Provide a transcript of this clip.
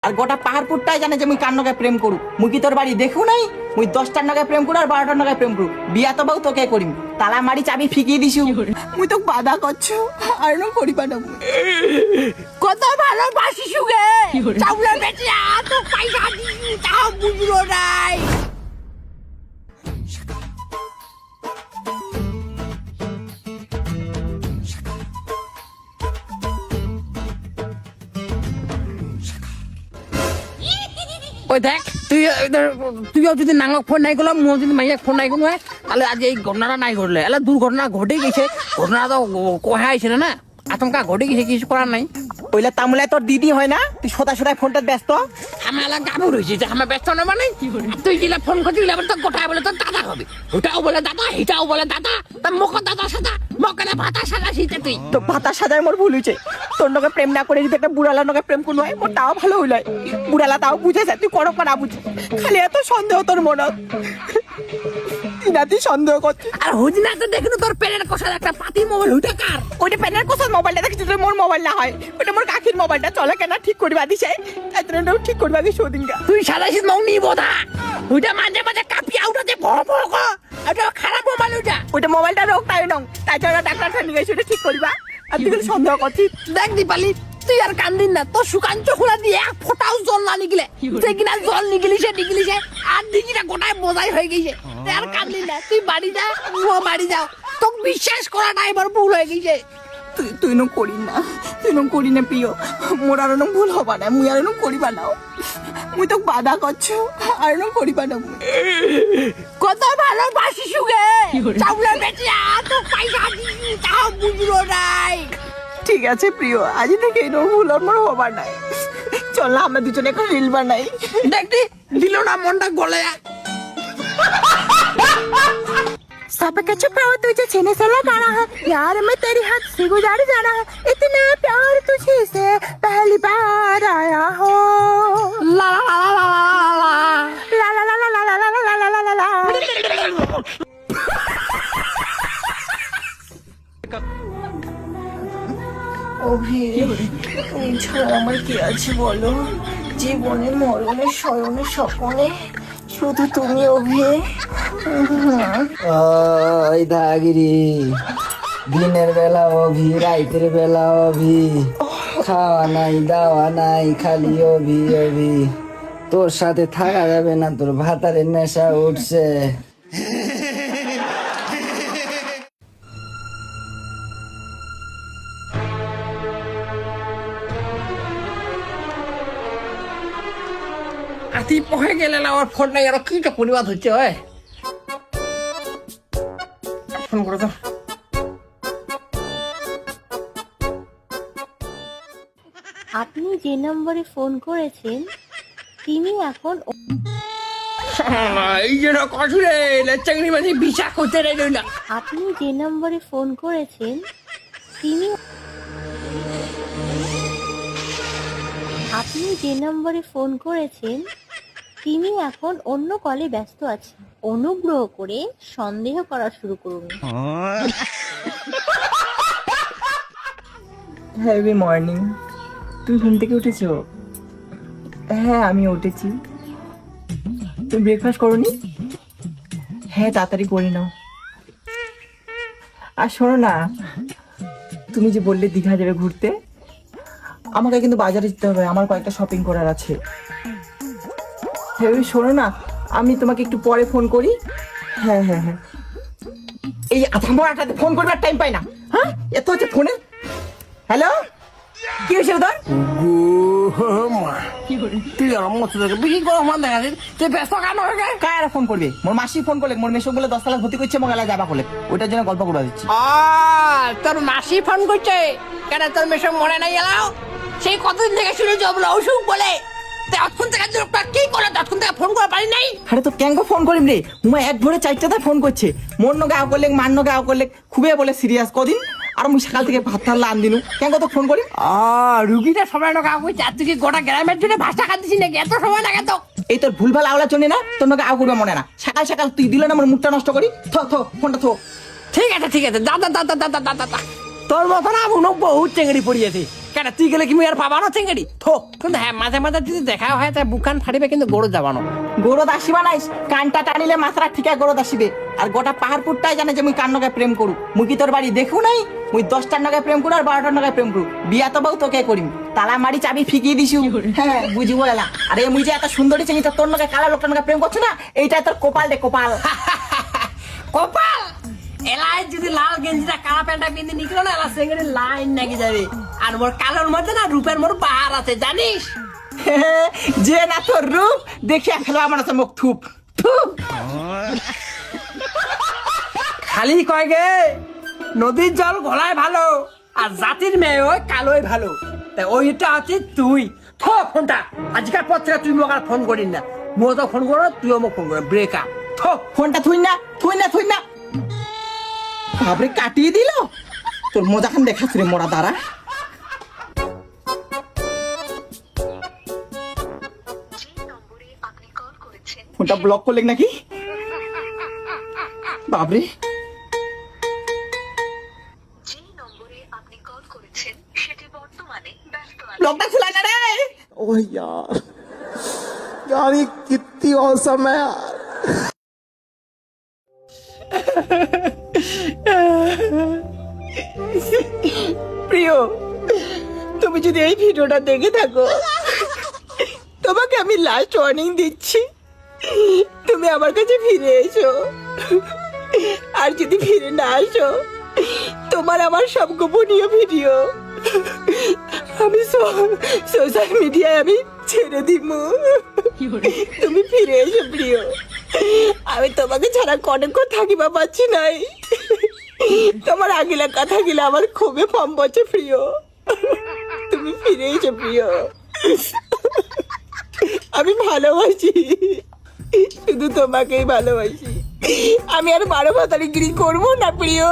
আর গোটা পাহাড়পুরটাই জানে যে মুই কার নগে প্রেম করু। মুই কি তোর বাড়ি দেখু নাই? মুই 10টার নগে প্রেম করু আর 12টার নগে প্রেম করু। বিয়া তো বাউ তোকে করিম। তালা মারি চাবি ফিকিয়ে দিছু। মুই তো বাধা করছো আর ন করিবা না। কত ভালোবাসি সুগে চাউলের বেটি এত পয়সা দিছি তাও বুঝলো নাই। ওই দেখ তুইও যদি নাঙ্গক ফোন নাই করলাম মো যদি মাইয়াক ফোন নাই করলো তাহলে আজ এই ঘটনাটা নাই ঘটলে এলা দুর্ঘটনা ঘটে গেছে। ঘটনা তো কহা আইছে না আতঙ্কা ঘটে গেছে, কিছু করার নাই। ওইলা তামুলাই তোর দিদি হয় না? তুই সদা সদাই ফোনটা ব্যস্ত। আমি এলা গাবু রয়েছি যে আমি ব্যস্ত না মানে তুই দিলে ফোন করতে গেলে তো গোটায় বলে তোর দাদা হবে, ওটাও বলে দাদা এটাও বলে দাদা, তার মুখ দাদা সাদা মকনে ভাতা সাদা শীতে তুই তো ভাতা সাজায় মোর ভুল হয়েছে। তোর নগে প্রেম না করে যদি একটা বুড়ালার নগে প্রেম করলো হয় মোর তাও ভালো হইল। বুড়ালা তাও বুঝেছে, তুই করো না বুঝি। খালি এত সন্দেহ তোর মনত, তুই সন্দেহ করছিস। আর হুজনা তো দেখুন তোর পেনের কষার একটা পাতি মোবাইল ওইটা কার? ওইটা প্যানের কোথাও মোবাইলটা দেখছিস? মোর মোবাইল না হয়, ওইটা মোর কাকির মোবাইলটা। চলে কেনা ঠিক করবা দিছে, তাই তোর ঠিক করবা দিস ওদিনকা। তুই সাদাইছিস মৌনি বোধা ওইটা মাঝে মাঝে কাঁপিয়া উঠাতে ভড় ভড় কর, ওটা খারাপ মোবাইল ওইটা। ওইটা মোবাইলটা রোগ তাই নং, তাই জন্য ডাক্তার খানি গেছে ওটা ঠিক করবা। আর তুই খালি সন্দেহ করছিস। দেখ দীপালি তুই আর কান্দিন না, তোর শুকান চোখুলা দিয়ে এক ফোটাও জল না নিগলে, তুই কিনা জল নিগলিছে আর দিকিটা গোটায় বোঝাই হয়ে গেছে। তুই আর কান্দিন না, তুই বাড়ি যা, ও বাড়ি যাও, তোকে বিশ্বাস করাটা এবার ভুল হয়ে গেছে। তুই নো করি না, তুই নো করি না প্রিয়। মোর আর নো ভুল হবা না, মুই আর নো করিবা নাও। মুই তো বাধা করছো আর নো করিবা না। কত ভালোবাসি সুগে চাউলের বেটি এত পয়সা দিছি তাও বুঝলো নাই। ঠিক আছে প্রিয়, আজ থেকে এই ভুল আর মোর হবার নাই। চল না আমরা দুজনে এখন রিল বানাই। দেখতি দিল না মনটা গলে। सबका छुपाओ तुझे छीने से लगाना है यार, मैं तेरी हाथ से गुजार जाना है। इतना प्यार तुझे से पहली बार आया हो। লা লা লা লা লা লা লা। ला ला ला ला ला ला ला ला ला ला ला। অভি, তুমি ছাড়া আমার কি আছে বলো? জীবনে মরণে স্মরণে স্বপনে শুধু তুমি অভি। ওই দাগিরি দিনের বেলা অভি, রাইতের বেলা অভি, খাওয়া নাই দাওয়া নাই, খালি অভি অভি। তোর সাথে থাকা যাবে না, তোর ভাতারের নেশা উঠছে। আতি পহে গেলে না আমার ফোন নাই, আর কি পরিবার হচ্ছে হয় ফোন করে তো। আপনি যে নম্বরে ফোন করেছেন তিনি এখন এই যে কঠুরে চাকরি মাঝে বিচার করতে রইল না। আপনি যে নম্বরে ফোন করেছেন তিনি আপনি যে নম্বরে ফোন করেছেন তিনি এখন অন্য কলে ব্যস্ত আছেন। অনুগ্রহ করে সন্দেহ করা শুরু করুন। Happy morning. তুমি ঘুম থেকে উঠেছো? হ্যাঁ আমি উঠেছি। তুমি ব্রেকফাস্ট করোনি? হ্যাঁ তাড়াতাড়ি করে নাও। আর শোনো না, তুমি যে বললে দীঘা যাবে ঘুরতে, আমাকে কিন্তু বাজারে যেতে হবে, আমার কয়েকটা শপিং করার আছে। হ্যাঁ শোনো না, আমি তোমাকে একটু পরে ফোন করি। হ্যাঁ হ্যাঁ হ্যাঁ, এই আধামরাটাতে ফোন করবার টাইম পাই না। হ্যাঁ এত হচ্ছে ফোনে। হ্যালো, কি হয়েছে তোর? তুই বেশি গরম দেখা যায়, তুই ব্যস্ত কেন হয়ে গেছে? কারা ফোন করবে? মোর মাসি ফোন করলে, মোর মেশো বলে 10 তালা ভর্তি করছে, মোগালা যাবা বলে, ওইটার জন্য গল্প করে দিচ্ছি। তোর মাসি ফোন করছে কেন? তোর মেশো মনে নাই এলাও? সেই কতদিন থেকে শুনে যাবো অসুখ বলে, তখন থেকে কি করে তখন থেকে ফোন করা পারি নাই। আরে তো কেন ফোন করিম রে? হুমা এক ভরে 4টা ফোন করছে, মোর নগে আও করলে, মান নগে আও করলে, খুবই বলে সিরিয়াস কদিন। আর মুই সকাল থেকে ভাত থাল্লা আন দিনু, কেন তো ফোন করি? রুগীটা সময় নগা কইছে, আর তুই কি গোটা গ্রামের জন্য ভাষা খাচ্ছিস নাকি? এত সময় লাগে তো? এই তোর ভুলভাল আওলার জন্য না, তোর নগে আও করবে মনে না। সকাল সকাল তুই দিল না আমার মুখটা নষ্ট করি। থো ফোনটা থো। ঠিক আছে দাদা দাদা দাদা দাদা, তোর মতো না মনে বহুত চেঙ্গড়ি পড়িয়েছে। কেন তুই গেলে কি মুই আর পাবানো চেঙ্গেড়ি থো কিন্তু হ্যাঁ মাঝে মাঝে যদি দেখা হয় তাই বুকান ফাড়িবে কিন্তু গরু যাবানো গরদ আসিবা নাইস, কানটা টানিলে মাত্রা ঠিকা গরদ আসিবে। আর গোটা পাহাড়পুরটাই জানে যে মুই কার নগায় প্রেম করু। মুই কি তোর বাড়ি দেখু নাই? মুই 10টার নগায় প্রেম করু আর 12টার নগায় প্রেম করু। বিয়া তো বউ তোকে করিম, তালা মারি চাবি ফিকিয়ে দিছু। হ্যাঁ বুঝিব এলা। আরে মুই যে এত সুন্দরী চিনি তোর নগায় কালা লোকটার নগায় প্রেম করছো না, এইটাই তোর কপাল রে কপাল। কপাল এলাই যদি লাল গেঞ্জিটা কালা প্যান্টটা পিন্ধে নিকলো না এলা চেঙ্গেড়ি লাইন নাকি যাবে। আর মোর কালোর মধ্যে না রূপের মোর পাহাড় আছে জানিস। যে না তোর রূপ দেখিয়া ফেলো আমার আছে মুখ থুপ থুপ। খালি কয় গে নদীর জল গলায় ভালো আর জাতির মেয়ে ওই কালোই ভালো। তাই ওইটা আছে তুই থো ফোনটা আজকাল পর থেকে তুই মোক আর ফোন করিস না। মো তো ফোন করো তুইও মোক ফোন করো ব্রেকআপ থো ফোনটা থুই না থুই না থুই না। বাপরে কাটিয়ে দিল, তোর মজাখান দেখাচ্ছি রে মোরা দ্বারা। ফোনটা ব্লক করলেন নাকি? বাপরে লকটা খোলা না রে। ओह यार यार ये कितनी औसम है यार। প্রিয়, তুমি যদি এই ভিডিওটা দেখে থাকো, তোমাকে আমি লাস্ট ওয়ার্নিং দিচ্ছি, তুমি আমার কাছে ফিরে এসো। আর যদি ফিরে না আসো, তোমার আমার সব গোপনীয় ভিডিও আমি সোশ্যাল মিডিয়ায় আমি ছেড়ে দিব। তুমি ফিরে এসো প্রিয়, আমি তোমাকে ছাড়া কনেকক্ষণ থাকিবা পাচ্ছি নাই। তোমার আগিলা কথা গিলা আমার খুবই কম বছর প্রিয়, তুমি ফিরে এসো প্রিয়। আমি ভালোবাসি, শুধু তোমাকেই ভালোবাসি। আমি আর 12 ভাতারিগিরি করবো না প্রিয়।